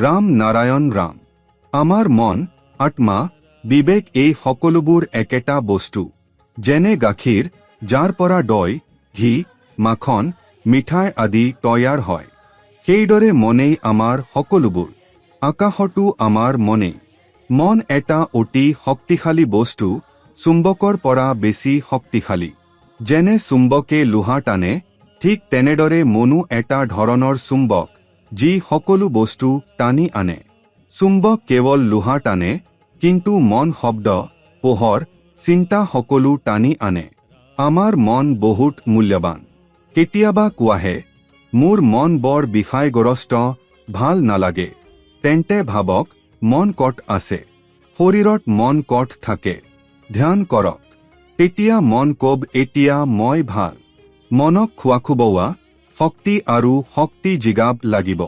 ৰাম নাৰায়ণ ৰাম। আমাৰ মন, আত্মা, বিবেক এই সকলোবোৰ একেটা বস্তু। যেনে গাখীৰ, যাৰ পৰা দৈ, ঘি, মাখন, মিঠাই আদি তৈয়াৰ হয়, সেইদৰে মনেই আমাৰ সকলোবোৰ। আকাশতো আমাৰ মনেই। মন এটা অতি শক্তিশালী বস্তু, চুম্বকৰ পৰা বেছি শক্তিশালী। যেনে চুম্বকে লোহা টানে, ঠিক তেনেদৰে মনো এটা ধৰণৰ চুম্বক, যি সকলো বস্তু টানি আনে। চুম্বক কেৱল লোহা টানে, কিন্তু মন শব্দ, পোহৰ, চিন্তা সকলো টানি আনে। আমাৰ মন বহুত মূল্যৱান। কেতিয়াবা কোৱাহে, মোৰ মন বৰ বিষাইগ্ৰস্ত, ভাল নালাগে। তেন্তে ভাবক, মন ক'ত আছে? শৰীৰত মন ক'ত থাকে? ধ্যান কৰক। তেতিয়া মন ক'ব, এতিয়া মই ভাল। মনক খোৱা শক্তি আৰু শক্তি জিগাব লাগিব।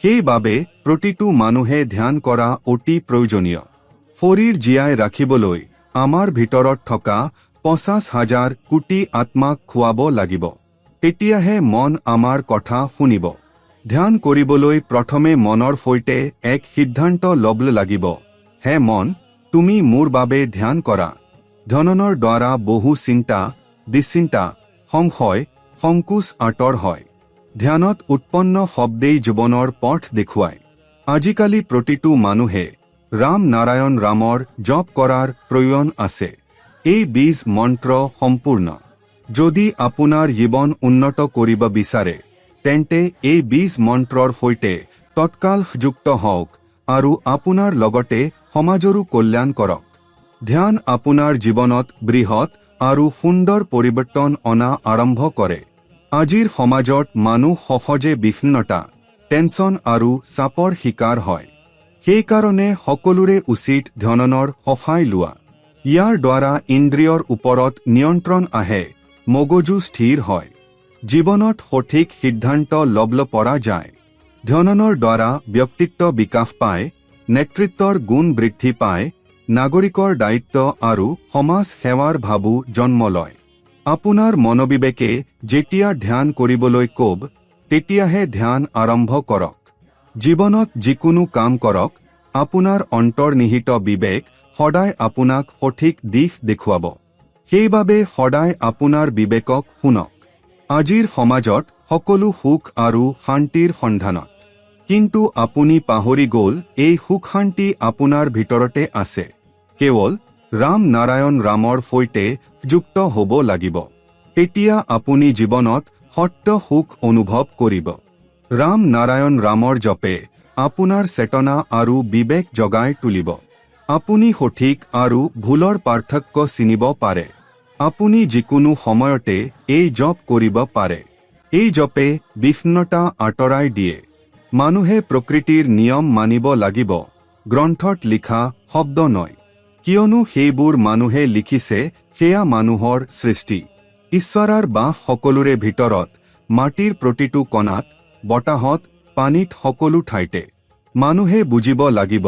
সেইবাবে প্ৰতিটো মানুহে ধ্যান কৰা অতি প্ৰয়োজনীয়। শৰীৰ জীয়াই ৰাখিবলৈ আমাৰ ভিতৰত থকা 50,000 কোটি আত্মাক খুৱাব লাগিব। তেতিয়াহে মন আমাৰ কথা শুনিব। ধ্যান কৰিবলৈ প্ৰথমে মনৰ সৈতে এক সিদ্ধান্ত ল'ব লাগিব। হে মন, তুমি মোৰ বাবে ধ্যান কৰা। ধ্যানৰ দ্বাৰা বহু চিন্তা, দুশ্চিন্তা, সংশয়, সংকোচ আঁতৰ হয়। ধ্যানত উৎপন্ন শব্দেই জীৱনৰ পথ দেখুৱায়। আজিকালি প্ৰতিটো মানুহে ৰাম নাৰায়ণ ৰামৰ জপ কৰাৰ প্ৰয়োজন আছে। এই বীজ মন্ত্ৰ সম্পূৰ্ণ। যদি আপোনাৰ জীৱন উন্নত কৰিব বিচাৰে, তেন্তে এই বীজ মন্ত্ৰৰ সৈতে তৎকাল যুক্ত হওক আৰু আপোনাৰ লগতে সমাজৰো কল্যাণ কৰক। ধ্যান আপোনাৰ জীৱনত বৃহৎ আৰু সুন্দৰ পৰিৱৰ্তন অনা আৰম্ভ কৰে। আজিৰ সমাজত মানুহ সহজে বিষণ্ণতা, টেনচন আৰু চাপৰ শিকাৰ হয়। সেইকাৰণে সকলোৰে উচিত ধ্যানৰ সহায় লোৱা। ইয়াৰ দ্বাৰা ইন্দ্ৰিয়ৰ ওপৰত নিয়ন্ত্ৰণ আহে, মগজু স্থিৰ হয়। জীৱনত সঠিক সিদ্ধান্ত ল'ব পৰা যায়। ধ্যানৰ দ্বাৰা ব্যক্তিত্ব বিকাশ পায়, নেতৃত্বৰ গুণ বৃদ্ধি পায়, নাগৰিকৰ দায়িত্ব আৰু সমাজ সেৱাৰ ভাবো জন্ম লয়। আপোনাৰ মনোবিবেকে যেতিয়া ধ্যান কৰিবলৈ ক'ব, তেতিয়াহে ধ্যান আৰম্ভ কৰক। জীৱনত যিকোনো কাম কৰক, আপোনাৰ অন্তৰ্নিহিত বিবেক সদায় আপোনাক সঠিক দিশ দেখুৱাব। সেইবাবে সদায় আপোনাৰ বিবেকক শুনক। আজিৰ সমাজত সকলো সুখ আৰু শান্তিৰ সন্ধানত। কিন্তু আপুনি পাহৰি গ'ল, এই সুখ শান্তি আপোনাৰ ভিতৰতে আছে। কেৱল ৰাম নাৰায়ণ ৰামৰ সৈতে যুক্ত হ'ব লাগিব। তেতিয়া আপুনি জীৱনত সত্য সুখ অনুভৱ কৰিব। ৰাম নাৰায়ণ ৰামৰ জপে আপোনাৰ চেতনা আৰু বিবেক জগাই তুলিব। আপুনি সঠিক আৰু ভুলৰ পাৰ্থক্য চিনিব পাৰে। আপুনি যিকোনো সময়তে এই জপ কৰিব পাৰে। এই জপে বিষণ্ণতা আঁতৰাই দিয়ে। মানুহে প্ৰকৃতিৰ নিয়ম মানিব লাগিব, গ্ৰন্থত লিখা শব্দ নয়। কিয়নো সেইবোৰ মানুহে লিখিছে, সেয়া মানুহৰ সৃষ্টি। ঈশ্বৰৰ বাস সকলোৰে ভিতৰত, মাটিৰ প্ৰতিটো কণাত, বতাহত, পানীত, সকলো ঠাইতে। মানুহে বুজিব লাগিব,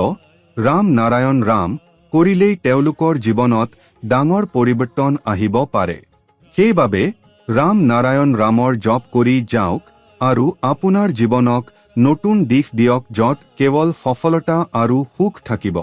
ৰাম নাৰায়ণ ৰাম কৰিলেই তেওঁলোকৰ জীৱনত ডাঙৰ পৰিৱৰ্তন আহিব পাৰে। সেইবাবে ৰাম নাৰায়ণ ৰামৰ জপ কৰি যাওক আৰু আপোনাৰ জীৱনক নতুন দিশ দিয়ক, য'ত কেৱল সফলতা আৰু সুখ থাকিব।